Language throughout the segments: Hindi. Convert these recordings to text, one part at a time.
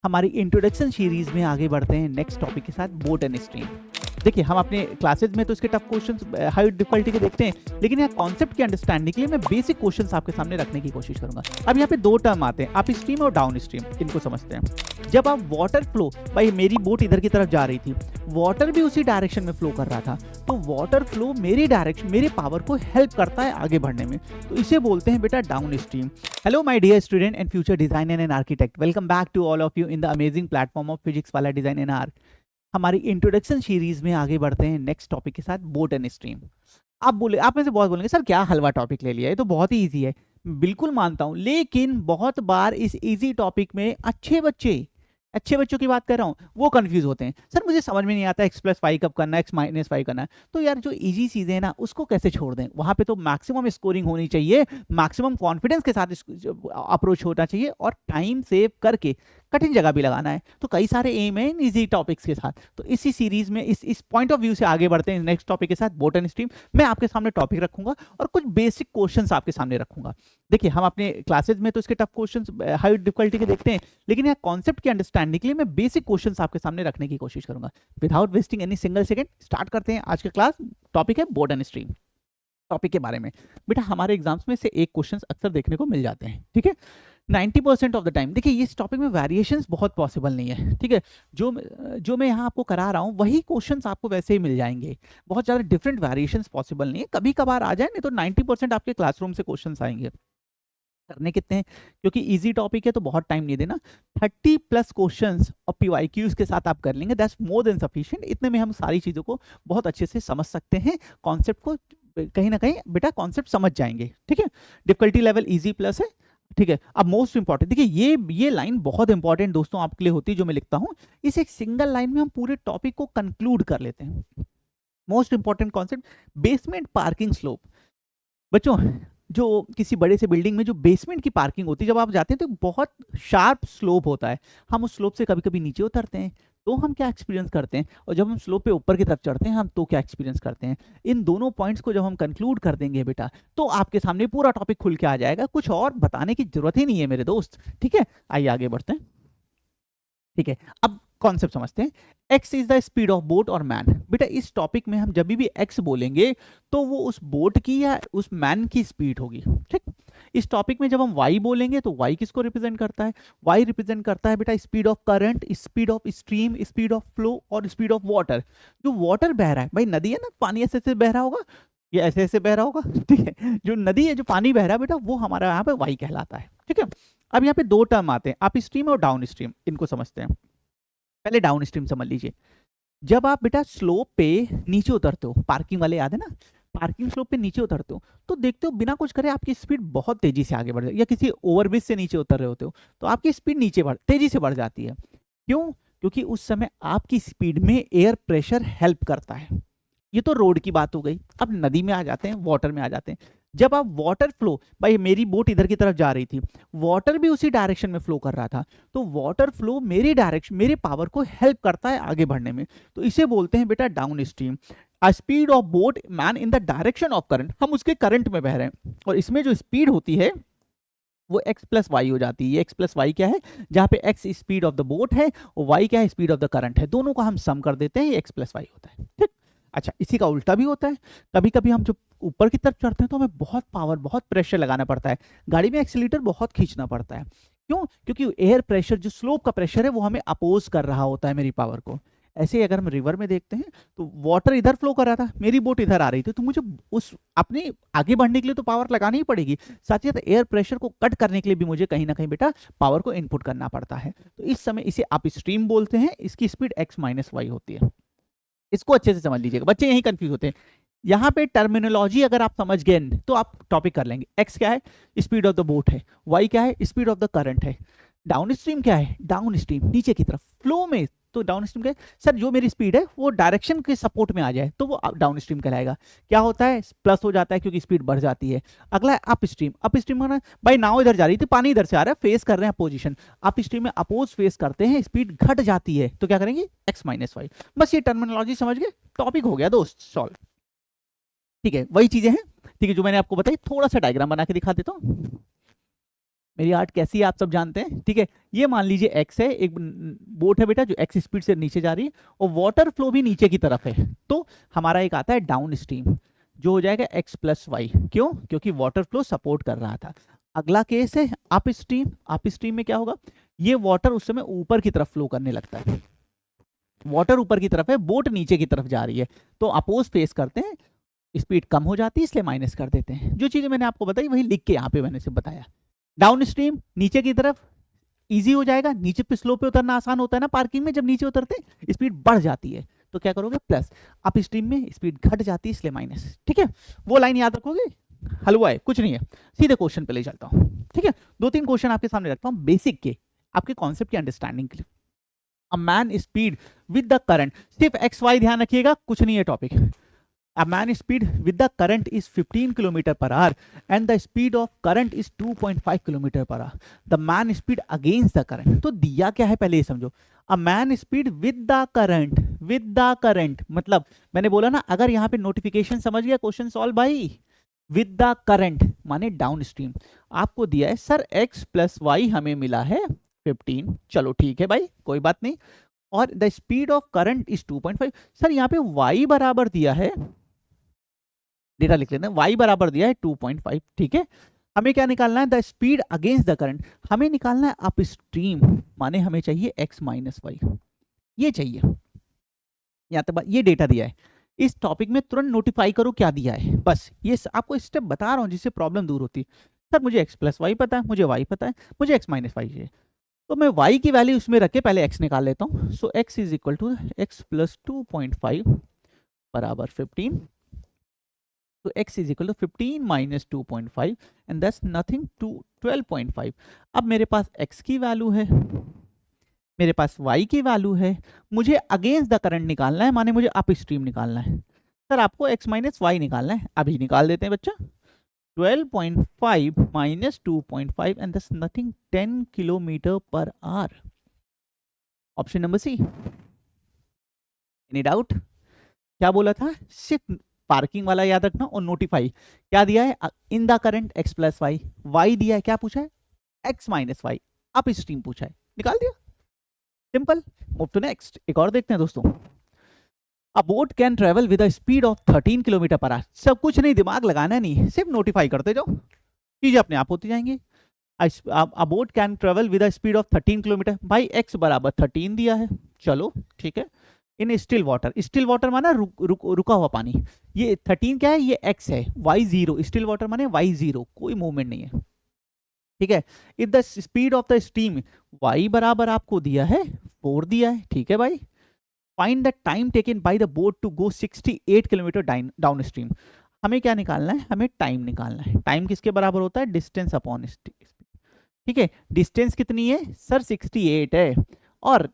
हमारी इंट्रोडक्शन सीरीज में आगे बढ़ते हैं नेक्स्ट टॉपिक के साथ, बोट एंड स्ट्रीम। देखिए, हम अपने क्लासेज में तो इसके टफ क्वेश्चंस हाई डिफिकल्टी के देखते हैं, लेकिन यहाँ कॉन्सेप्ट की अंडरस्टैंडिंग के लिए मैं बेसिक क्वेश्चंस आपके सामने रखने की कोशिश करूंगा। अब यहाँ पे दो टर्म आते हैं, आप स्ट्रीम और डाउन स्ट्रीम, इनको समझते हैं। जब आप वाटर फ्लो, भाई मेरी बोट इधर की तरफ जा रही थी, वाटर भी उसी डायरेक्शन में फ्लो कर रहा था, तो वाटर फ्लो मेरी डायरेक्शन, मेरे पावर को हेल्प करता है आगे बढ़ने में, तो इसे बोलते हैं बेटा down stream. Hello, my dear student and future designer and architect. Welcome back to all of you in the amazing platform of Physics वाला डिजाइन एंड आर्क। हमारी इंट्रोडक्शन सीरीज में आगे बढ़ते हैं नेक्स्ट टॉपिक के साथ, बोट एंड स्ट्रीम। आप में से बहुत बोलेंगे सर क्या हलवा टॉपिक ले लिया, ये तो बहुत ही इजी है। बिल्कुल मानता हूं, लेकिन बहुत बार इस इजी टॉपिक में अच्छे बच्चों की बात कर रहा हूँ, वो कंफ्यूज होते हैं। सर मुझे समझ में नहीं आता x+5 कब करना है, x-5 करना है। तो यार जो इजी चीजें हैं ना, उसको कैसे छोड़ दें? वहां पे तो मैक्सिमम स्कोरिंग होनी चाहिए, मैक्सिमम कॉन्फिडेंस के साथ अप्रोच होना चाहिए और टाइम सेव करके कठिन जगह भी लगाना है। तो कई सारे एम है इन इजी टॉपिक्स के साथ। तो इसी सीरीज में इस पॉइंट ऑफ व्यू से आगे बढ़ते हैं नेक्स्ट टॉपिक के साथ, बोट एंड स्ट्रीम। मैं आपके सामने टॉपिक रखूंगा और कुछ बेसिक क्वेश्चंस आपके सामने रखूंगा। देखिए, हम अपने क्लासेज में तो इसके टफ क्वेश्चंस हाई डिफिकल्टी के देखते हैं, लेकिन यहाँ कॉन्सेप्ट की अंडरस्टैंडिंग के लिए मैं बेसिक क्वेश्चंस आपके सामने रखने की कोशिश करूंगा। Without wasting any single second start करते हैं आज का क्लास। टॉपिक है बोट एंड स्ट्रीम। टॉपिक के बारे में बेटा, हमारे एग्जाम्स में से एक क्वेश्चन अक्सर देखने को मिल जाते हैं, ठीक है। 90% ऑफ द टाइम देखिए, इस टॉपिक में वेरिएशंस बहुत पॉसिबल नहीं है, ठीक है। जो मैं यहाँ आपको करा रहा हूँ वही क्वेश्चंस आपको वैसे ही मिल जाएंगे, बहुत ज़्यादा डिफरेंट वेरिएशंस पॉसिबल नहीं है। कभी कभार आ जाए, नहीं तो 90% आपके क्लासरूम से क्वेश्चंस आएंगे। करने कितने हैं, क्योंकि इजी टॉपिक है तो बहुत टाइम नहीं देना। 30+ क्वेश्चंस और PYQs के साथ आप कर लेंगे, दैट्स मोर देन सफिशिएंट। इतने में हम सारी चीज़ों को बहुत अच्छे से समझ सकते हैं, कॉन्सेप्ट को कहीं ना कहीं बेटा कॉन्सेप्ट समझ जाएंगे, ठीक है। डिफिकल्टी लेवल इजी प्लस है, ठीक है। अब मोस्ट इंपॉर्टेंट देखिए, ये लाइन बहुत इंपॉर्टेंट दोस्तों आपके लिए होती है जो मैं लिखता हूँ। इस एक सिंगल लाइन में हम पूरे टॉपिक को कंक्लूड कर लेते हैं। Most important concept, basement parking slope. बच्चों, जो किसी बड़े से बिल्डिंग में जो बेसमेंट की पार्किंग होती है, जब आप जाते हैं तो बहुत शार्प स्लोप होता है। हम उस स्लोप से कभी कभी नीचे उतरते हैं तो हम क्या एक्सपीरियंस करते हैं, और जब हम स्लोप पे ऊपर की तरफ चढ़ते हैं हम तो क्या एक्सपीरियंस करते हैं। इन दोनों पॉइंट्स को जब हम कंक्लूड कर देंगे बेटा, तो आपके सामने पूरा टॉपिक खुल के आ जाएगा। कुछ और बताने की जरूरत ही नहीं है मेरे दोस्त, ठीक है। आइए आगे बढ़ते हैं, ठीक है। अब कॉन्सेप्ट समझते हैं। X is the speed of boat और मैन। बेटा इस टॉपिक में हम जब भी एक्स बोलेंगे तो वो उस बोट की या उस मैन की स्पीड होगी, ठीक। इस टॉपिक में जब हम वाई बोलेंगे तो वाई किसको रिप्रेजेंट करता है? वाई रिप्रेजेंट करता है बेटा speed of current, speed of stream, speed of flow और स्पीड ऑफ वाटर। जो वाटर बह रहा है, भाई नदी है ना, पानी ऐसे ऐसे बह रहा होगा, ये ऐसे ऐसे बह रहा होगा, ठीक है। जो नदी है, जो पानी बह रहा है बेटा, वो हमारा यहाँ पे वाई कहलाता है, ठीक है। अब यहाँ पे दो टर्म आते हैं, आप स्ट्रीम और डाउन स्ट्रीम, इनको समझते हैं। पहले डाउन स्ट्रीम समझ लीजिए। जब आप बेटा स्लोप पे नीचे उतरते हो, पार्किंग वाले याद है ना, पार्किंग स्लोप पे नीचे उतरते हो तो देखते हो बिना कुछ करे आपकी स्पीड बहुत तेजी से आगे बढ़ जाती है, या किसी ओवरब्रिज से नीचे उतर रहे होते हो तो आपकी स्पीड तेजी से बढ़ जाती है। क्यों? क्योंकि उस समय आपकी स्पीड में एयर प्रेशर हेल्प करता है। ये तो रोड की बात हो गई। अब नदी में आ जाते हैं, वाटर में आ जाते हैं। जब आप वाटर फ्लो, भाई मेरी बोट इधर की तरफ जा रही थी, वाटर भी उसी डायरेक्शन में फ्लो कर रहा था, तो वाटर फ्लो मेरी डायरेक्शन, मेरे पावर को हेल्प करता है आगे बढ़ने में, तो इसे बोलते हैं बेटा down stream. A speed of boat man in the direction of current, हम उसके करंट में बह रहे हैं, और इसमें जो स्पीड होती है वो x+y हो जाती है। ये x+y क्या है? जहां पे x speed of the boat है और y क्या है? स्पीड ऑफ द करंट है। दोनों का हम सम कर देते हैं, ये x+y होता है, ठीक। अच्छा, इसी का उल्टा भी होता है। कभी कभी हम जब ऊपर की तरफ चढ़ते हैं तो हमें बहुत पावर, बहुत प्रेशर लगाना पड़ता है, गाड़ी में एक्सीलरेटर बहुत खींचना पड़ता है। क्यों? क्योंकि एयर प्रेशर, जो स्लोप का प्रेशर है, वो हमें अपोज कर रहा होता है मेरी पावर को। ऐसे ही अगर हम रिवर में देखते हैं तो वाटर इधर फ्लो कर रहा था, मेरी बोट इधर आ रही थी, तो मुझे उस अपने आगे बढ़ने के लिए तो पावर लगानी ही पड़ेगी, साथ ही साथ एयर प्रेशर को कट करने के लिए भी मुझे कहीं ना कहीं बेटा पावर को इनपुट करना पड़ता है। तो इस समय इसे आप स्ट्रीम बोलते हैं, इसकी स्पीड x-y होती है। इसको अच्छे से समझ लीजिएगा, बच्चे यही कंफ्यूज होते हैं। यहाँ पे टर्मिनोलॉजी अगर आप समझ गए तो आप टॉपिक कर लेंगे। x क्या है? स्पीड ऑफ द बोट है। y क्या है? स्पीड ऑफ द करंट है। डाउन स्ट्रीम क्या है? डाउन स्ट्रीम नीचे की तरफ फ्लो में, तो डाउन स्ट्रीम क्या है? सर जो मेरी स्पीड है वो डायरेक्शन के सपोर्ट में आ जाए तो वो डाउन स्ट्रीम कहलाएगा। क्या होता है? प्लस हो जाता है क्योंकि स्पीड बढ़ जाती है। अगला है अप स्ट्रीम। अप स्ट्रीम माना भाई नाव इधर जा रही थी, पानी इधर से आ रहा है, फेस कर रहे हैं अपोजिशन। अप स्ट्रीम में अपोज फेस करते हैं, स्पीड घट जाती है, तो क्या करेंगे? x-y। बस ये टर्मिनोलॉजी समझ गए, टॉपिक हो गया दोस्त सॉल्व, ठीक है। वही चीजें हैं, ठीक है, जो मैंने आपको बताई। थोड़ा सा डायग्राम बना के दिखा देता हूँ। मेरी आर्ट कैसी है आप सब जानते हैं, ठीक है। ये मान लीजिए एक्स है, एक बोट है बेटा जो एक्स स्पीड से नीचे जा रही है और वाटर फ्लो भी नीचे की तरफ है, तो हमारा एक आता है डाउन स्ट्रीम जो हो जाएगा एक्स प्लस वाई। क्यों? क्योंकि वाटर फ्लो सपोर्ट कर रहा था। अगला केस है अप स्ट्रीम। अप स्ट्रीम में क्या होगा, ये वाटर उस समय ऊपर की तरफ फ्लो करने लगता है, वाटर ऊपर की तरफ है, बोट नीचे की तरफ जा रही है, तो अपोज फेस करते हैं, स्पीड कम हो जाती है, इसलिए माइनस कर देते हैं। जो चीजें मैंने आपको बताई वही लिख के यहाँ पे मैंने से बताया। डाउन स्ट्रीम नीचे की तरफ इजी हो जाएगा, नीचे पे स्लो पे उतरना आसान होता है ना पार्किंग में, जब नीचे उतरते स्पीड बढ़ जाती है तो क्या करोगे प्लस, अप स्ट्रीम में स्पीड घट जाती है इसलिए माइनस, ठीक है। वो लाइन याद रखोगे, हलवा है कुछ नहीं है। सीधे क्वेश्चन पे ले चलता हूँ, ठीक है। 2-3 क्वेश्चन आपके सामने रखता हूँ बेसिक के, आपके कॉन्सेप्ट की अंडरस्टैंडिंग के लिए। A man speed with the current, सिर्फ एक्स वाई ध्यान रखिएगा, कुछ नहीं है topic. A man speed with the current is 15 km per hour and the speed of current is 2.5 km per hour. The man speed against the current. तो दिया क्या है पहले ये समझो। A man speed with the current, with the current मतलब मैंने बोला ना, अगर यहाँ पे नोटिफिकेशन समझ गया क्वेश्चन सॉल्व भाई। विद द करंट माने डाउन स्ट्रीम, आपको दिया है सर x प्लस वाई हमें मिला है 15, चलो ठीक है भाई कोई बात नहीं, और the speed of current is 2.5। Sir यहाँ पे y बराबर दिया है, डेटा लिख लेते हैं, y बराबर दिया है 2.5, ठीक है। हमें क्या निकालना है, the speed against the current, हमें निकालना है अप स्ट्रीम, माने हमें चाहिए x माइनस वाई, ये चाहिए। यहाँ तक ये डेटा दिया है, इस टॉपिक में तुरंत नोटिफाई करो क्या दिया है, बस ये आपको स्टेप बता रहा हूँ जिससे प्रॉब्लम दूर होती है। सर मुझे x प्लस वाई पता है, मुझे y पता है, मुझे x माइनस वाई चाहिए, तो मैं y की वैल्यू उसमें रख के पहले x निकाल लेता हूँ। So x is equal to x plus 2.5 बराबर 15, तो x is equal to 15 minus 2.5 and that's nothing to 12.5। अब मेरे पास x की वैल्यू है, मेरे पास y की वैल्यू है, मुझे अगेंस्ट द करंट निकालना है, माने मुझे अप स्ट्रीम निकालना है। सर आपको x माइनस वाई निकालना है, अभी निकाल देते हैं बच्चा। 12.5 minus 2.5 and that's nothing 10 kilometre per hour. Option number C. Any doubt? क्या बोला था, सिर्फ पार्किंग वाला याद रखना और नोटिफाई। क्या दिया है, in the current x plus Y, Y दिया है, क्या पूछा है x minus Y, upstream पूछा है, निकाल दिया, सिंपल। मूव टू नेक्स्ट, एक और देखते हैं दोस्तों। अ boat can travel with a speed of 13 kilometre per our, सब कुछ नहीं, दिमाग लगाना नहीं, सिर्फ नोटिफाई करते जाओ, चीजें अपने आप होती जाएंगी। अ boat can travel with a speed of 13 kilometre, भाई x बराबर 13 दिया है, चलो ठीक है। In still water, still water माना रुका हुआ पानी, ये 13 क्या है, ये x है, y 0, स्टिल वाटर माने y 0, कोई मूवमेंट नहीं है, ठीक है। If the speed of the steam, y बराबर आपको दिया है 4 दिया है, ठीक है भाई। Find the time taken by the boat to go 68 kilometre downstream, हमें क्या निकालना है, हमें टाइम निकालना है। टाइम किसके बराबर होता है, डिस्टेंस अपॉन स्पीड, ठीक है। डिस्टेंस कितनी है सर, 68 है, और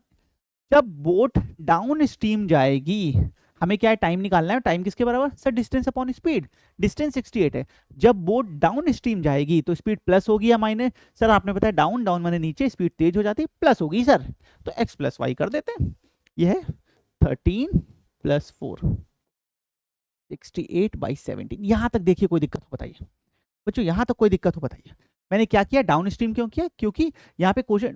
जब बोट डाउन स्ट्रीम जाएगी हमें क्या है, टाइम निकालना है। टाइम किसके बराबर sir, distance upon speed, distance 68 है। जब बोट डाउन स्ट्रीम जाएगी तो स्पीड प्लस होगी या माइनस, सर आपने बताया डाउन, डाउन माने नीचे, स्पीड तेज हो जाती है, प्लस होगी सर, तो x प्लस वाई कर देते हैं। यह है 13 प्लस 4, 68/17। यहां तक देखिए कोई दिक्कत हो बताइए बच्चों, यहां तक कोई दिक्कत हो बताइए। मैंने क्या किया, डाउन स्ट्रीम क्यों किया, क्योंकि यहाँ पे question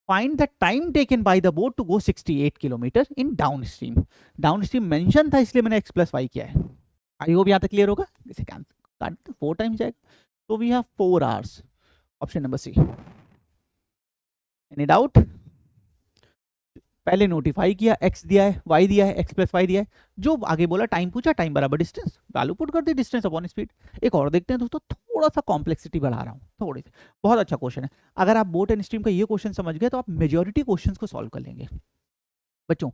find the time taken by the boat to go 68 kilometre in downstream, downstream mention था इसलिए मैंने x प्लस वाई किया है। आई होप यहाँ तक क्लियर होगा, इसे काट 4 टाइम जाएगा, तो we have 4 hours. Option number C. Any doubt? पहले नोटिफाई किया, x दिया है, y दिया है, x प्लस वाई दिया है, जो आगे बोला टाइम पूछा, टाइम बराबर डिस्टेंस, वैल्यू पुट कर दी, डिस्टेंस अपॉन स्पीड। एक और देखते हैं दोस्तों, थोड़ा सा कॉम्प्लेक्सिटी बढ़ा रहा हूँ थोड़ी सी, बहुत अच्छा क्वेश्चन है। अगर आप बोट एंड स्ट्रीम का ये क्वेश्चन समझ गए तो आप मेजोरिटी क्वेश्चंस को सॉल्व कर लेंगे बच्चों।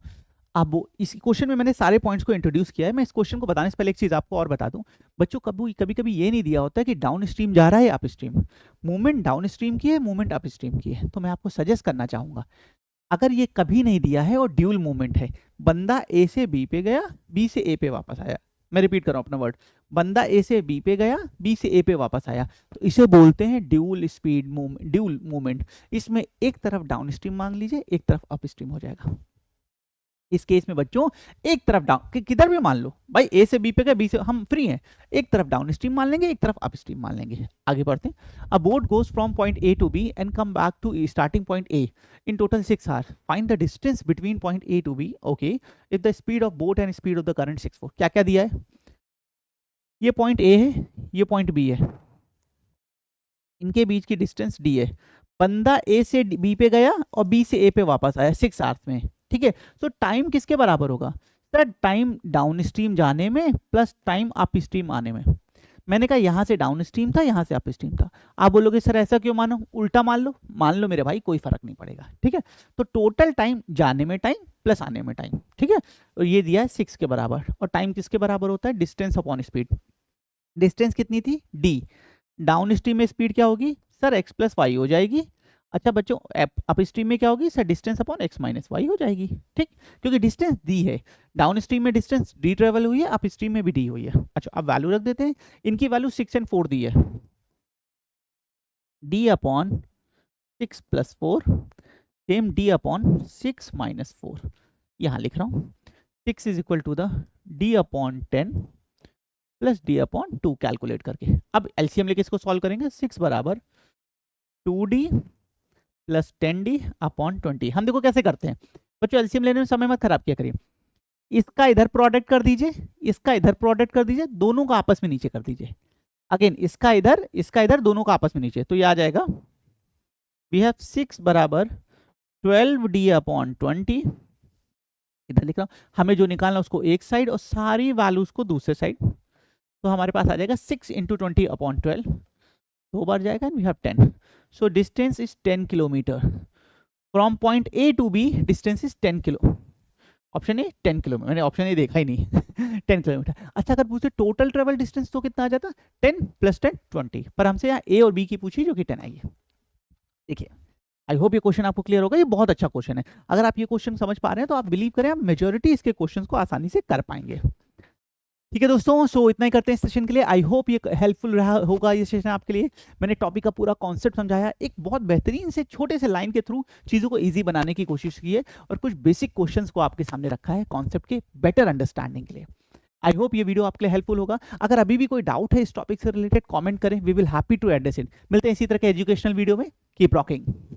अब इस क्वेश्चन में मैंने सारे पॉइंट्स को इंट्रोड्यूस किया है। मैं इस क्वेश्चन को बताने से पहले एक चीज आपको और बता दूं बच्चों, कभी कभी ये नहीं दिया होता है कि डाउन स्ट्रीम जा रहा है up stream, movement down stream की है, मूवमेंट अप स्ट्रीम की है, तो मैं आपको सजेस्ट करना चाहूंगा, अगर ये कभी नहीं दिया है और ड्यूल मूवमेंट है, बंदा ए से बी पे गया, बी से ए पे वापस आया, मैं रिपीट कर रहा हूं अपना वर्ड, बंदा ए से बी पे गया, बी से ए पे वापस आया, तो इसे बोलते हैं dual speed movement, dual movement. इसमें एक तरफ डाउन स्ट्रीम मान लीजिए, एक तरफ अप स्ट्रीम हो जाएगा। इस केस में बच्चों एक तरफ डाउन, किधर भी मान लो भाई, ए से बी पे गए, बी से हम फ्री हैं, एक तरफ डाउन स्ट्रीम मान लेंगे, एक तरफ अप स्ट्रीम मान लेंगे। आगे बढ़ते हैं। A boat goes from point A to B and come back to starting point A in total 6 hour, find the distance between point A to B. Okay, if the speed of boat and speed of the current 6 4। क्या क्या दिया है, ये पॉइंट ए है, ये पॉइंट बी है, इनके बीच की डिस्टेंस डी है। बंदा ए से बी पे गया और बी से ए पे वापस आया 6 आवर्स में, ठीक है। तो टाइम किसके बराबर होगा सर, टाइम डाउन स्ट्रीम जाने में प्लस टाइम अप स्ट्रीम आने में। मैंने कहा यहाँ से डाउन स्ट्रीम था, यहाँ से अप स्ट्रीम था। आप बोलोगे सर ऐसा क्यों मानो, उल्टा मान लो मेरे भाई, कोई फर्क नहीं पड़ेगा, ठीक है। तो टोटल टाइम जाने में टाइम प्लस आने में टाइम, ठीक है। और ये दिया है 6 के बराबर, और टाइम किसके बराबर होता है, डिस्टेंस अपॉन स्पीड। डिस्टेंस कितनी थी, डी। डाउन स्ट्रीम में स्पीड क्या होगी सर, एक्स प्लस वाई हो जाएगी। अच्छा बच्चों, अप स्ट्रीम में क्या होगी sir, distance upon X minus Y हो जाएगी, ठीक। क्योंकि डिस्टेंस दी है, डाउन स्ट्रीम में डिस्टेंस डी ट्रेवल हुई है, अप स्ट्रीम में भी डी हुई है। अच्छा अब वैल्यू रख देते हैं, इनकी वैल्यू 6 एंड 4 दी है, D upon 6 plus 4 same D upon 6 minus 4। यहाँ लिख रहा हूँ 6 is equal to the D upon 10 plus D upon 2 calculate करके। अब एलसीएम लेके इसको सॉल्व करेंगे, 6 बराबर 2d प्लस 10d अपॉन 20। हम देखो कैसे करते हैं बच्चों, एलसीएम लेने में समय मत खराब किया करिए। इसका इधर प्रोडक्ट कर दीजिए, इसका इधर प्रोडक्ट कर दीजिए, दोनों का आपस में नीचे कर दीजिए। अगेन इसका इधर, दोनों का आपस में नीचे, तो ये आ जाएगा वी हैव 6 बराबर 12d अपॉन 20। इधर लिख रहा हूं, हमें जो निकालना उसको एक साइड और सारी वैल्यूज को दूसरे साइड। तो हमारे पास आ जाएगा 6 इंटू 20 अपॉन 12, 2 बार जाएगा, and we have 10। So distance is 10 kilometre from point A to B, distance is 10 kilo. Option A 10 kilometre, मैंने ऑप्शन ए देखा ही नहीं 10 किलोमीटर। अच्छा अगर पूछे टोटल ट्रेवल डिस्टेंस तो कितना आ जाता, 10 प्लस 10 20, पर हमसे यहाँ ए और बी की पूछी जो कि 10 आई है। देखिए आई होप ये क्वेश्चन आपको क्लियर होगा, ये बहुत अच्छा क्वेश्चन है। अगर आप ये क्वेश्चन समझ पा रहे हैं तो आप बिलीव करें, आप मेजोरिटी इसके क्वेश्चन को आसानी से कर पाएंगे। ठीक है दोस्तों, सो इतना ही करते हैं इस सेशन के लिए। आई होप ये हेल्पफुल रहा होगा ये सेशन आपके लिए। मैंने टॉपिक का पूरा कॉन्सेप्ट समझाया, एक बहुत बेहतरीन से छोटे से लाइन के थ्रू चीज़ों को इजी बनाने की कोशिश की है, और कुछ बेसिक क्वेश्चंस को आपके सामने रखा है कॉन्सेप्ट के बेटर अंडरस्टैंडिंग के लिए। आई होप ये वीडियो आपके लिए हेल्पफुल होगा। अगर अभी भी कोई डाउट है इस टॉपिक से रिलेटेड, कमेंट करें, we will happy to address it. मिलते हैं इसी तरह के एजुकेशनल वीडियो में। Keep rocking.